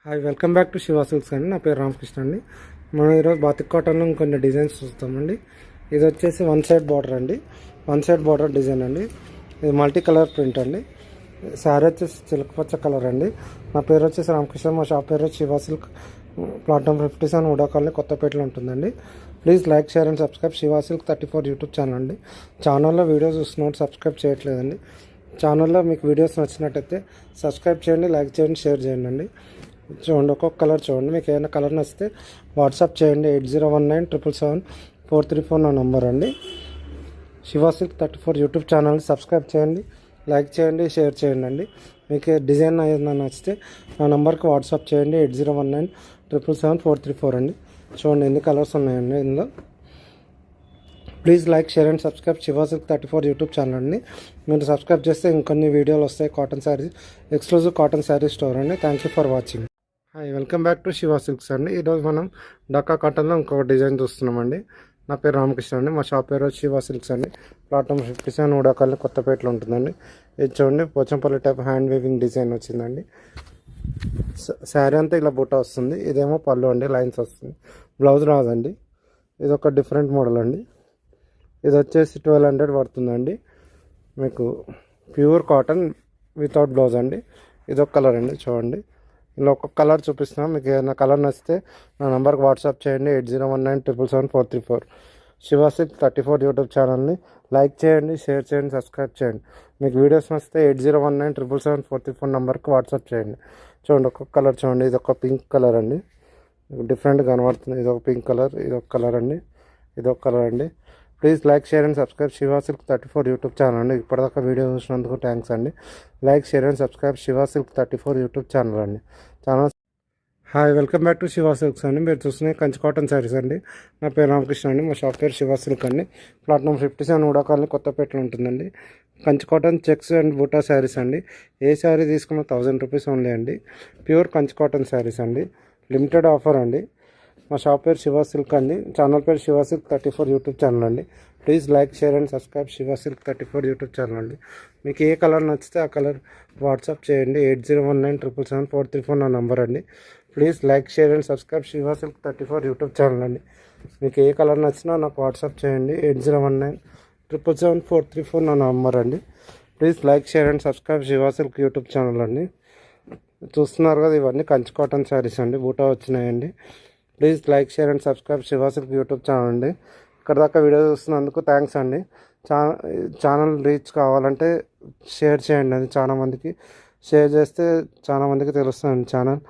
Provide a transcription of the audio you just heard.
Hi welcome back to Shiva silks అండి. నా పేరు రామకృష్ణ అండి. మనం ఈరోజు బాతిక్ కాటన్లో కొన్ని డిజైన్స్ చూస్తామండి. ఇది వచ్చేసి వన్ సైడ్ బార్డర్ అండి, వన్ సైడ్ బార్డర్ డిజైన్ అండి. ఇది మల్టీ కలర్ ప్రింట్ అండి. శారీ వచ్చేసి చిలక పచ్చ కలర్ అండి. నా పేరు వచ్చేసి రామకృష్ణ. మా షాప్ పేరు వచ్చి Shiva silk, plot number 57, UDA colony, కొత్తపేటలో ఉంటుందండి. Please like, share and subscribe Shiva silk 34 YouTube channel అండి. ఛానల్లో వీడియోస్ చూస్తున్నట్టు సబ్స్క్రైబ్ చేయట్లేదండి. ఛానల్లో మీకు వీడియోస్ నచ్చినట్టయితే సబ్స్క్రైబ్ చేయండి, లైక్ చేయండి, షేర్ చేయండి అండి. చూడండి, ఒక్కొక్క కలర్ చూడండి. మీకు ఏదైనా కలర్ నచ్చితే వాట్సాప్ చేయండి. 8019777434 నా నంబర్ అండి. శివ సిల్క్ 34 యూట్యూబ్ ఛానల్ని సబ్స్క్రైబ్ చేయండి, లైక్ చేయండి, షేర్ చేయండి అండి. మీకు డిజైన్ ఏదైనా నచ్చితే నా నెంబర్కి వాట్సాప్ చేయండి. 8019777434 అండి. చూడండి ఎన్ని కలర్స్ ఉన్నాయండి ఇందులో. Please like, share and subscribe Shiva silk 34 YouTube channel అండి. మీరు సబ్స్క్రైబ్ చేస్తే ఇంకొన్ని వీడియోలు వస్తాయి. Cotton saris, exclusive cotton sari store అండి. Thank you for watching. Hi welcome back to Shiva silks అండి. ఈరోజు మనం డక్కా కాటన్లో ఇంకొక డిజైన్ చూస్తున్నామండి. నా పేరు రామకృష్ణ అండి. మా షాప్ పేరు శివ సిల్క్స్ అండి. ప్లాట్ నెంబర్ 57, ఉడా కాలనీ, కొత్తపేటలో ఉంటుందండి. ఇది చూడండి, Pochampally type hand weaving design వచ్చిందండి. శారీ అంతా ఇలా బుట్ట వస్తుంది. ఇదేమో పళ్ళు అండి, లైన్స్ వస్తుంది. బ్లౌజ్ రాదండి. ఇది ఒక డిఫరెంట్ మోడల్ అండి. ఇది వచ్చేసి 1200 పడుతుందండి. మీకు ప్యూర్ కాటన్ వితౌట్ బ్లౌజ్ అండి. ఇది ఒక కలర్ అండి. చూడండి, ఇలా ఒక్కొక్క కలర్ చూపిస్తున్నాం. మీకు ఏదైనా కలర్ నచ్చితే నా నెంబర్కి వాట్సాప్ చేయండి. 8019777434 శివ సిల్క్ 34 యూట్యూబ్ ఛానల్ని లైక్ చేయండి, షేర్ చేయండి, సబ్స్క్రైబ్ చేయండి. మీకు వీడియోస్ నచ్చితే 8019777434 నెంబర్కి వాట్సాప్ చేయండి. చూడండి, ఒక్కొక్క కలర్ చూడండి. ఇది ఒక పింక్ కలర్ అండి, డిఫరెంట్గా కనబడుతుంది. ఇది ఒక పింక్ కలర్, ఇది ఒక కలర్ అండి, ఇది ఒక కలర్ అండి. Please like, share and subscribe Shiva silk 34 YouTube channel అండి. ఇప్పటిదాకా వీడియో చూసినందుకు థ్యాంక్స్ అండి. Like, share and subscribe Shiva silk 34 YouTube channel అండి. Hi welcome back to Shiva silks అండి. మీరు చూస్తున్నాయి కంచి కాటన్ శారీస్ అండి. నా పేరు రామకృష్ణ అండి. మా షాప్ పేరు శివ సిల్క్ అండి. ప్లాట్ నెంబర్ 57, ఉడా కాలనీ, కొత్తపేటలో ఉంటుందండి. కంచి కాటన్ చెక్స్ అండ్ బూటా శారీస్ అండి. ఏ శారీ తీసుకున్నా 1000 రూపీస్ ఓన్లీ అండి. ప్యూర్ కంచి కాటన్ శారీస్ అండి. లిమిటెడ్ ఆఫర్ అండి. మా షాప్ పేరు శివ సిల్క్ అండి. ఛానల్ పేరు శివ సిల్క్ 34 యూట్యూబ్ ఛానల్ అండి. Please like, share and subscribe Shiva silk 34 YouTube channel అండి. మీకు ఏ కలర్ నచ్చితే ఆ కలర్ వాట్సాప్ చేయండి. 8019777434 నా నంబర్ అండి. Please like, share and subscribe Shiva silk 34 YouTube channel అండి. మీకు ఏ కలర్ నచ్చినా నాకు వాట్సాప్ చేయండి. 8019777434 నా నంబర్ అండి. Please like, share and subscribe Shiva silk YouTube channel అండి. చూస్తున్నారు కదా, ఇవన్నీ కంచి కాటన్ శారీస్ అండి. బూటా వచ్చినాయండి. Please like, share and subscribe Shiva silk YouTube channel అండి. ఇక్కడ దాకా వీడియో చూస్తున్నందుకు థ్యాంక్స్ అండి. ఛానల్ రీచ్ కావాలంటే షేర్ చేయండి. అది చాలామందికి షేర్ చేస్తే చాలామందికి తెలుస్తుంది ఛానల్.